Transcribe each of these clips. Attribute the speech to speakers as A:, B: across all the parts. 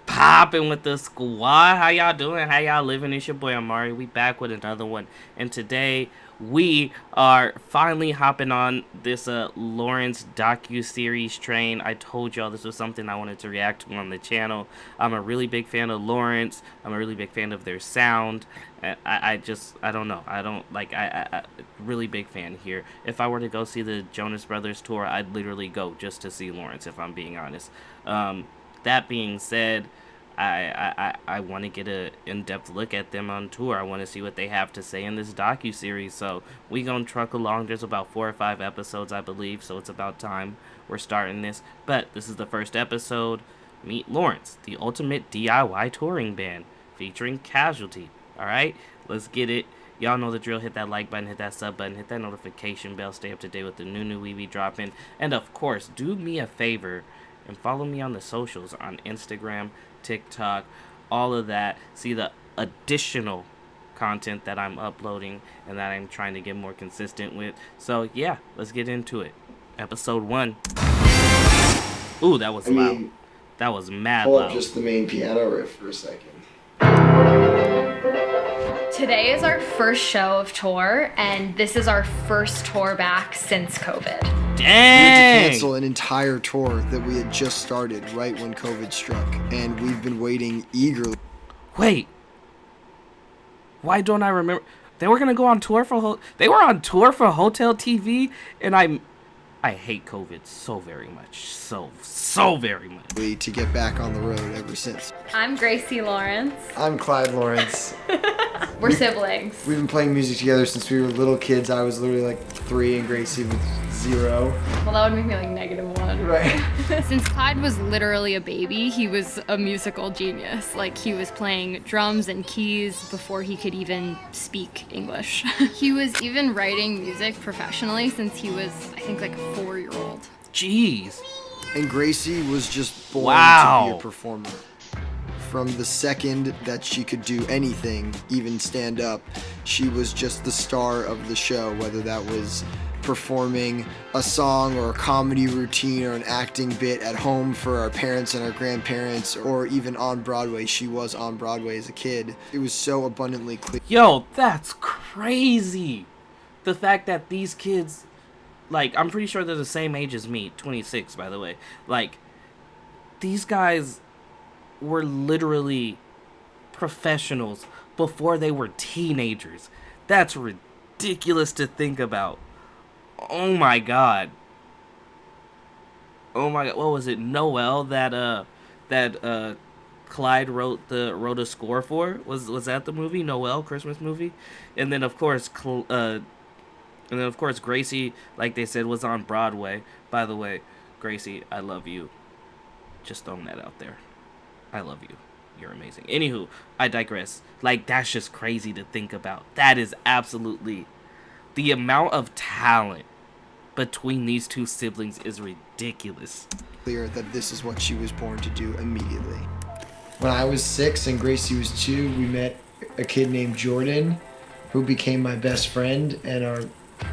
A: Popping with the squad. How y'all doing? How y'all living? It's your boy Amauri. We back with another one. And today we are finally hopping on this Lawrence Docuseries train. I told y'all this was something I wanted to react to on the channel. I'm a really big fan of Lawrence. I'm a really big fan of their sound. I don't know. I really big fan here. If I were to go see the Jonas Brothers tour, I'd literally go just to see Lawrence, if I'm being honest. That being said, I want to get a in-depth look at them on tour. I want to see what they have to say in this docu-series. So we gonna truck along. There's about 4 or 5 episodes, I believe. So it's about time we're starting this. But this is the first episode. Meet Lawrence, the ultimate DIY touring band, featuring Casualty. All right, let's get it. Y'all know the drill. Hit that like button, hit that sub button, hit that notification bell. Stay up to date with the new we be dropping. And of course, do me a favor and follow me on the socials on Instagram, TikTok, all of that. See the additional content that I'm uploading and that I'm trying to get more consistent with. So yeah, let's get into it. Episode 1. Ooh, that was loud. That was mad
B: pull
A: loud.
B: up just the main piano riff for a second.
C: Today is our first show of tour, and this is our first tour back since COVID.
A: Dang!
B: We had to cancel an entire tour that we had just started right when COVID struck, and we've been waiting eagerly.
A: Wait. Why don't I remember? They were gonna go on tour for they were on tour for Hotel TV, and I hate COVID so very much, so very much.
B: To get back on the road ever since.
C: I'm Gracie Lawrence.
B: I'm Clyde Lawrence.
C: We're siblings.
B: We've been playing music together since we were little kids. I was literally like 3 and Gracie was 0.
C: Well, that would make me like -1.
B: Right.
C: Since Clyde was literally a baby, he was a musical genius. Like, he was playing drums and keys before he could even speak English. He was even writing music professionally since he was, I think, like a 4-year-old.
A: Jeez.
B: And Gracie was just born
A: Wow.
B: to be a performer. From the second that she could do anything, even stand up, she was just the star of the show, whether that was performing a song or a comedy routine or an acting bit at home for our parents and our grandparents, or even on Broadway. She was on Broadway as a kid. It was so abundantly clear.
A: Yo, that's crazy. The fact that these kids, like, I'm pretty sure they're the same age as me, 26, by the way. Like, these guys were literally professionals before they were teenagers. That's ridiculous to think about. Oh my god. Oh my god. What was it? Noel that Clyde wrote a score for? Was that the movie? Noel, Christmas movie? And then of course Gracie, like they said, was on Broadway. By the way, Gracie, I love you. Just throwing that out there. I love you. You're amazing. Anywho, I digress. Like, that's just crazy to think about. That is absolutely... The amount of talent between these two siblings is ridiculous.
B: Clear that this is what she was born to do immediately. When I was 6 and Gracie was 2, we met a kid named Jordan, who became my best friend and our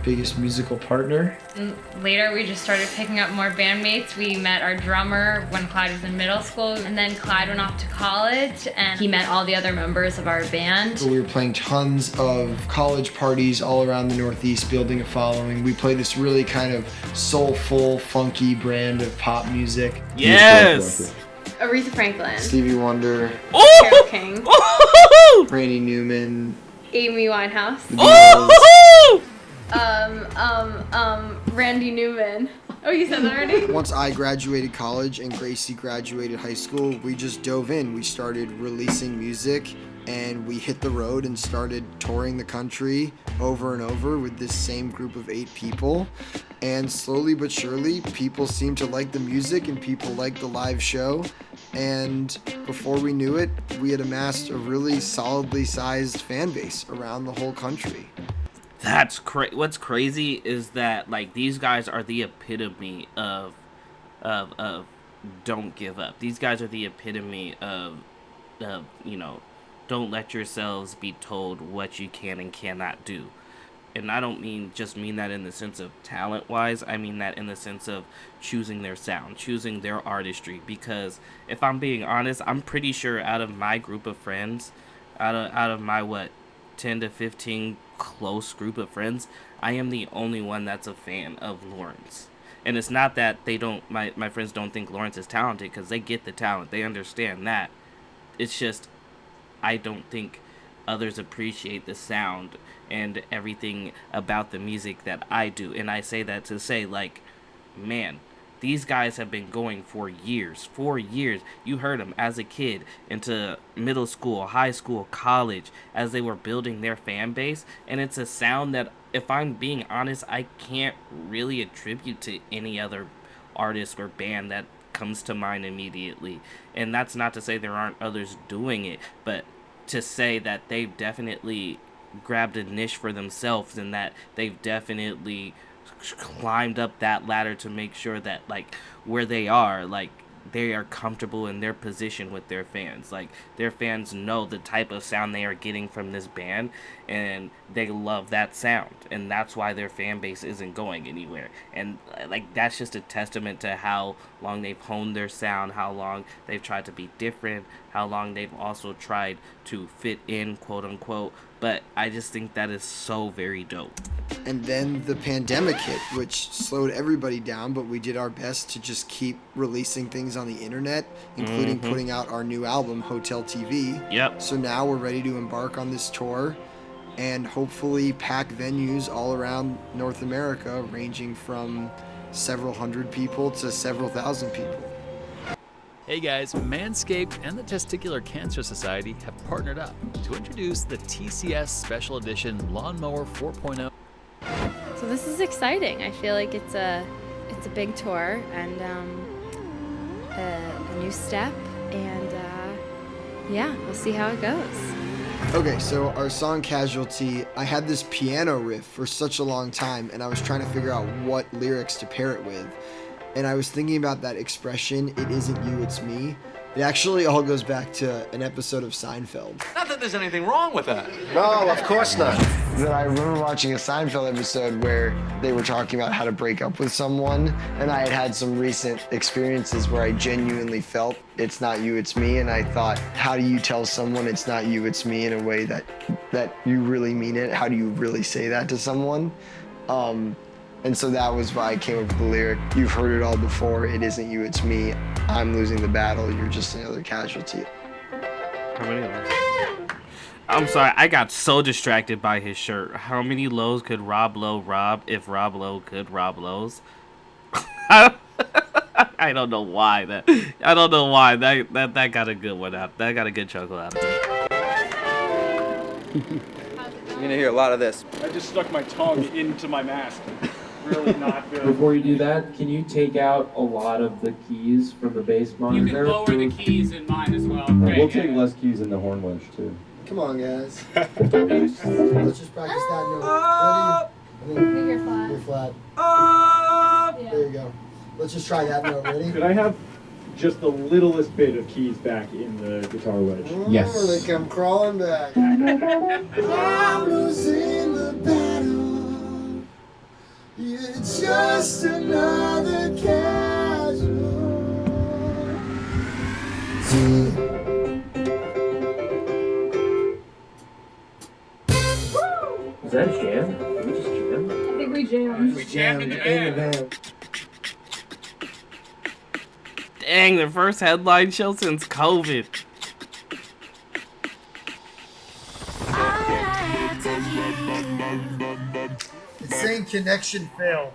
B: biggest musical partner.
D: And later we just started picking up more bandmates. We met our drummer when Clyde was in middle school, and then Clyde went off to college and he met all the other members of our band.
B: We were playing tons of college parties all around the Northeast, building a following. We play this really kind of soulful, funky brand of pop music.
A: Yes!
C: Aretha Franklin.
B: Stevie Wonder,
C: Carole King.
B: Randy Newman,
C: Amy Winehouse.
B: the Beatles.
C: Randy Newman. Oh, you said that already?
B: Once I graduated college and Gracie graduated high school, we just dove in. We started releasing music and we hit the road and started touring the country over and over with this same group of 8 people. And slowly but surely, people seemed to like the music and people liked the live show. And before we knew it, we had amassed a really solidly sized fan base around the whole country.
A: That's what's crazy is that, like, these guys are the epitome of don't give up. These guys are the epitome of you know, don't let yourselves be told what you can and cannot do. and I don't mean that in the sense of talent wise. I mean that in the sense of choosing their sound, choosing their artistry. Because if I'm being honest, I'm pretty sure out of my group of friends, out of my what, 10 to 15 close group of friends, I am the only one that's a fan of Lawrence. And it's not that they don't my friends don't think Lawrence is talented, because they get the talent, they understand that. It's just I don't think others appreciate the sound and everything about the music that I do. And I say that to say, like, man, these guys have been going for years. 4 years. You heard them as a kid, into middle school, high school, college, as they were building their fan base. And it's a sound that, if I'm being honest, I can't really attribute to any other artist or band that comes to mind immediately. And that's not to say there aren't others doing it, but to say that they've definitely grabbed a niche for themselves, and that they've definitely climbed up that ladder to make sure that, like, where they are, like, they are comfortable in their position with their fans. Like, their fans know the type of sound they are getting from this band, and they love that sound, and that's why their fan base isn't going anywhere. And, like, that's just a testament to how long they've honed their sound, how long they've tried to be different, how long they've also tried to fit in, quote unquote. But I just think that is so very dope.
B: And then the pandemic hit, which slowed everybody down, but we did our best to just keep releasing things on the internet, including putting out our new album, Hotel TV.
A: Yep.
B: So now we're ready to embark on this tour and hopefully pack venues all around North America, ranging from several hundred people to several thousand people.
E: Hey guys, Manscaped and the Testicular Cancer Society have partnered up to introduce the TCS Special Edition Lawnmower 4.0.
C: So this is exciting. I feel like it's a big tour and a new step, and yeah, we'll see how it goes.
B: Okay, so our song Casualty, I had this piano riff for such a long time, and I was trying to figure out what lyrics to pair it with. And I was thinking about that expression, "it isn't you, it's me." It actually all goes back to an episode of Seinfeld.
F: Not that there's anything wrong with that.
B: No, of course not. But I remember watching a Seinfeld episode where they were talking about how to break up with someone, and I had had some recent experiences where I genuinely felt it's not you, it's me, and I thought, how do you tell someone it's not you, it's me in a way that you really mean it? How do you really say that to someone? And so that was why I came up with the lyric, "You've heard it all before, it isn't you, it's me. I'm losing the battle, you're just another casualty."
A: How many lows? I'm sorry, I got so distracted by his shirt. How many lows could Rob Lowe rob if Rob Lowe could rob lows? I don't know why that got a good one out. That got a good chuckle out of it.
F: You're gonna hear a lot of this.
G: I just stuck my tongue into my mask. Really not good.
H: Before you do that, can you take out a lot of the keys from the bass monitor?
G: You can lower the keys in mine as well.
H: We'll take less keys in the horn wedge too.
B: Come on, guys. Let's just practice that note. Ready?
C: You're flat.
B: You're flat.
C: Yeah.
B: There you go. Let's just try that note. Ready?
G: Could I have just the littlest bit of keys back in the guitar wedge?
H: Yes.
B: Oh, they come crawling back. I'm losing the battle. You're just another casualty.
H: Is that a jam? Did we just jam?
C: I think we jammed.
G: We jammed in the van.
A: Dang, the first headline show since COVID.
B: It's saying connection failed.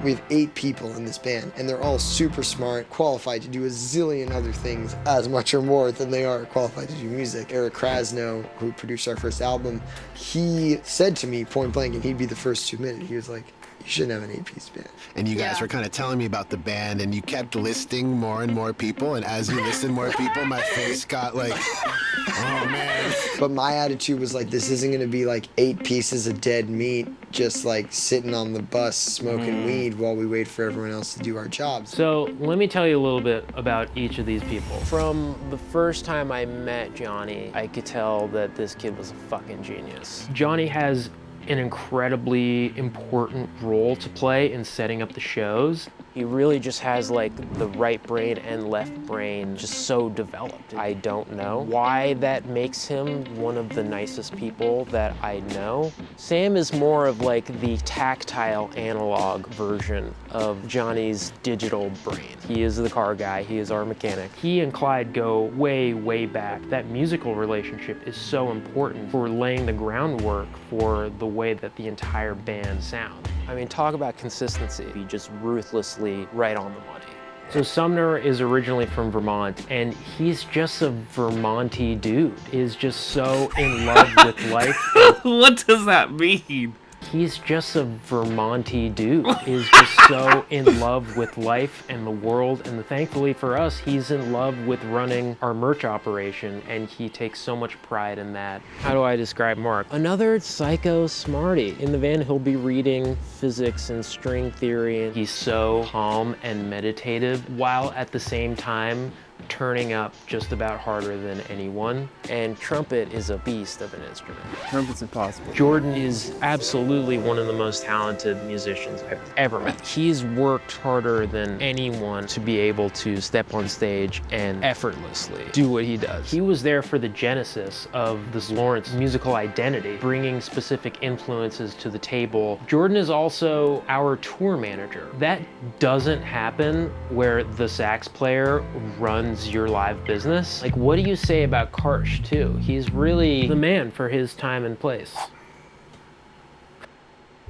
B: We have 8 people in this band, and they're all super smart, qualified to do a zillion other things, as much or more than they are qualified to do music. Eric Krasno, who produced our first album, he said to me point blank, and he'd be the first to admit it, he was like, You shouldn't have an 8-piece band.
I: And you guys
C: Yeah.
I: were kind of telling me about the band, and you kept listing more and more people. And as you listed more people, my face got like, oh man.
B: But my attitude was like, this isn't gonna be like 8 pieces of dead meat just like sitting on the bus smoking weed while we wait for everyone else to do our jobs.
H: So let me tell you a little bit about each of these people.
J: From the first time I met Johnny, I could tell that this kid was a fucking genius.
H: Johnny has an incredibly important role to play in setting up the shows.
J: He really just has like the right brain and left brain just so developed. I don't know why that makes him one of the nicest people that I know. Sam is more of like the tactile analog version of Johnny's digital brain. He is the car guy, he is our mechanic.
H: He and Clyde go way, way back. That musical relationship is so important for laying the groundwork for the way that the entire band sounds.
J: I mean, talk about consistency. He just ruthlessly right on the money.
H: So Sumner is originally from Vermont, and he's just a Vermonty dude. Is just so in love with life.
A: What does that mean?
H: He's just a Vermonty dude. Is just so in love with life and the world, and thankfully for us, he's in love with running our merch operation, and he takes so much pride in that.
J: How do I describe Mark? Another psycho smarty. In the van, he'll be reading physics and string theory.
H: He's so calm and meditative, while at the same time turning up just about harder than anyone.
J: And trumpet is a beast of an instrument.
F: Trumpet's impossible.
H: Jordan is absolutely one of the most talented musicians I've ever met.
J: He's worked harder than anyone to be able to step on stage and effortlessly do what he does.
H: He was there for the genesis of this Lawrence musical identity, bringing specific influences to the table. Jordan is also our tour manager. That doesn't happen where the sax player runs your live business. Like, what do you say about Karsh too? He's really the man for his time and place.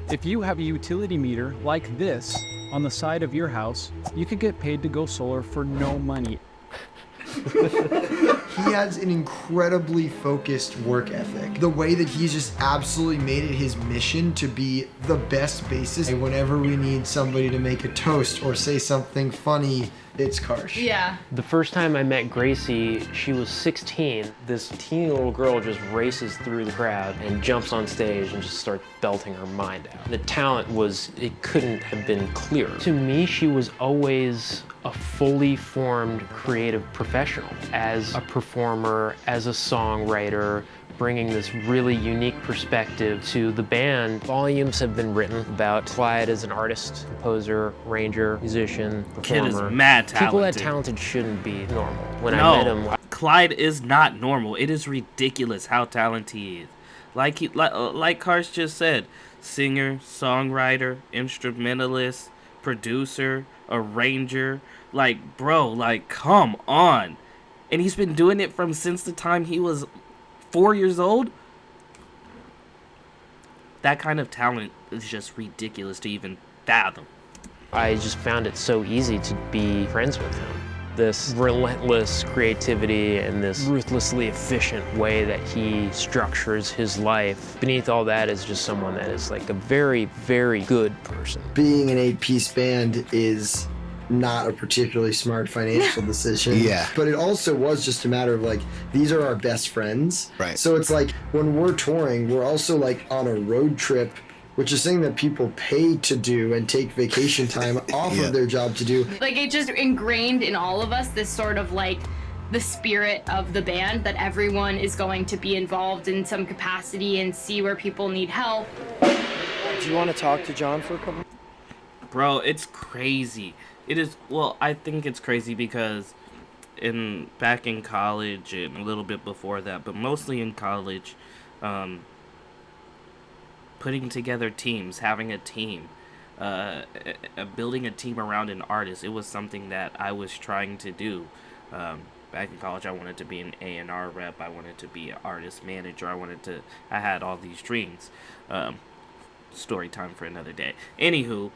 K: If you have a utility meter like this on the side of your house, you could get paid to go solar for no money.
B: He has an incredibly focused work ethic. The way that he's just absolutely made it his mission to be the best bassist. Whenever we need somebody to make a toast or say something funny, it's Karsh.
C: Yeah.
H: The first time I met Gracie, she was 16. This teeny little girl just races through the crowd and jumps on stage and just starts belting her mind out. The talent it couldn't have been clearer. To me, she was always a fully formed creative professional. As a performer, as a songwriter, bringing this really unique perspective to the band.
J: Volumes have been written about Clyde as an artist, composer, arranger, musician, performer.
A: Kid is mad talented.
J: People that talented shouldn't be normal. When
A: No,
J: I met him,
A: Clyde is not normal. It is ridiculous how talented he is. Like Karsh just said, singer, songwriter, instrumentalist, producer, arranger. Like, bro, like, come on. And he's been doing it since the time he was 4 years old. That kind of talent is just ridiculous to even fathom.
J: I just found it so easy to be friends with him. This relentless creativity and this ruthlessly efficient way that he structures his life. Beneath all that is just someone that is like a very, very good person.
B: Being an 8-piece band is not a particularly smart financial decision.
I: Yeah.
B: But it also was just a matter of like, these are our best friends.
I: Right.
B: So it's like when we're touring, we're also like on a road trip, which is something that people pay to do and take vacation time off of their job to do.
C: Like, it just ingrained in all of us this sort of like the spirit of the band, that everyone is going to be involved in some capacity and see where people need help.
B: Do you want to talk to John for a couple?
A: Bro, it's crazy. It is, well, I think it's crazy because back in college and a little bit before that, but mostly in college, putting together teams, having a team, building a team around an artist, it was something that I was trying to do. Back in college, I wanted to be an A&R rep, I wanted to be an artist manager, I had all these dreams. Story time for another day. Anywho,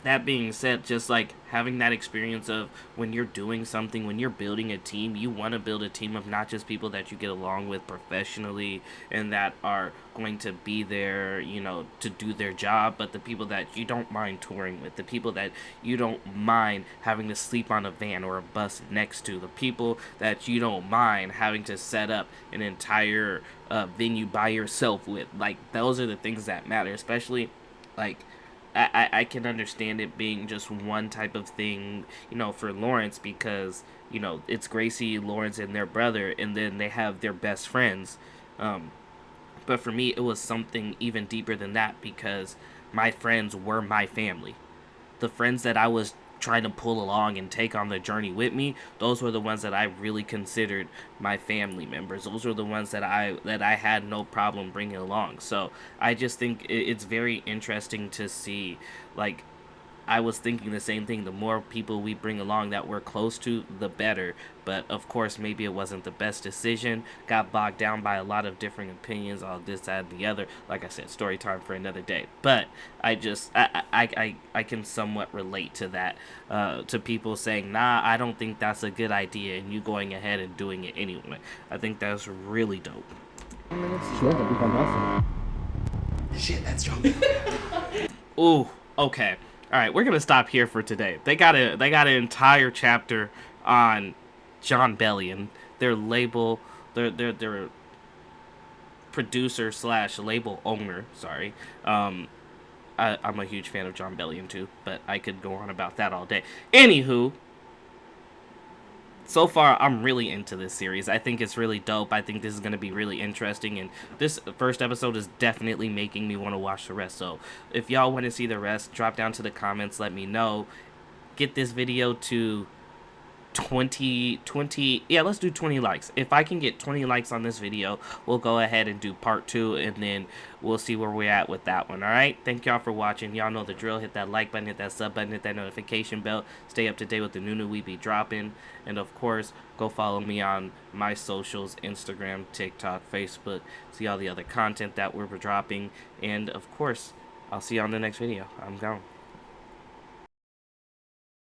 A: that being said, just like having that experience of when you're doing something, when you're building a team, you want to build a team of not just people that you get along with professionally and that are going to be there, you know, to do their job, but the people that you don't mind touring with, the people that you don't mind having to sleep on a van or a bus next to, the people that you don't mind having to set up an entire venue by yourself with. Like, those are the things that matter, especially like I can understand it being just one type of thing, you know, for Lawrence because, you know, it's Gracie, Lawrence, and their brother, and then they have their best friends. But for me, it was something even deeper than that because my friends were my family. The friends that I was trying to pull along and take on the journey with me, those were the ones that I really considered my family members. Those were the ones that I had no problem bringing along. So I just think it's very interesting to see, like, I was thinking the same thing. The more people we bring along that we're close to, the better. But of course, maybe it wasn't the best decision. Got bogged down by a lot of different opinions, all this, that, and the other. Like I said, story time for another day. But I can somewhat relate to that. To people saying, nah, I don't think that's a good idea, and you going ahead and doing it anyway. I think that's really dope.
G: Sure, that'd be fantastic.
F: Shit, that's John.
A: Ooh, okay. All right, we're gonna stop here for today. They got an entire chapter on John Bellion, their label, their producer slash label owner. Sorry, I'm a huge fan of John Bellion too, but I could go on about that all day. Anywho, so far I'm really into this series. I think it's really dope. I think this is going to be really interesting, and this first episode is definitely making me want to watch the rest. So if y'all want to see the rest, drop down to the comments, let me know. Get this video to 20, yeah, let's do 20 likes. If I can get 20 likes on this video, we'll go ahead and do part 2, and then we'll see where we're at with that one. All right, thank y'all for watching. Y'all know the drill. Hit that like button, hit that sub button, hit that notification bell. Stay up to date with the new we be dropping, and of course, go follow me on my socials: Instagram, TikTok, Facebook. See all the other content that we're dropping, and of course, I'll see you on the next video. I'm gone.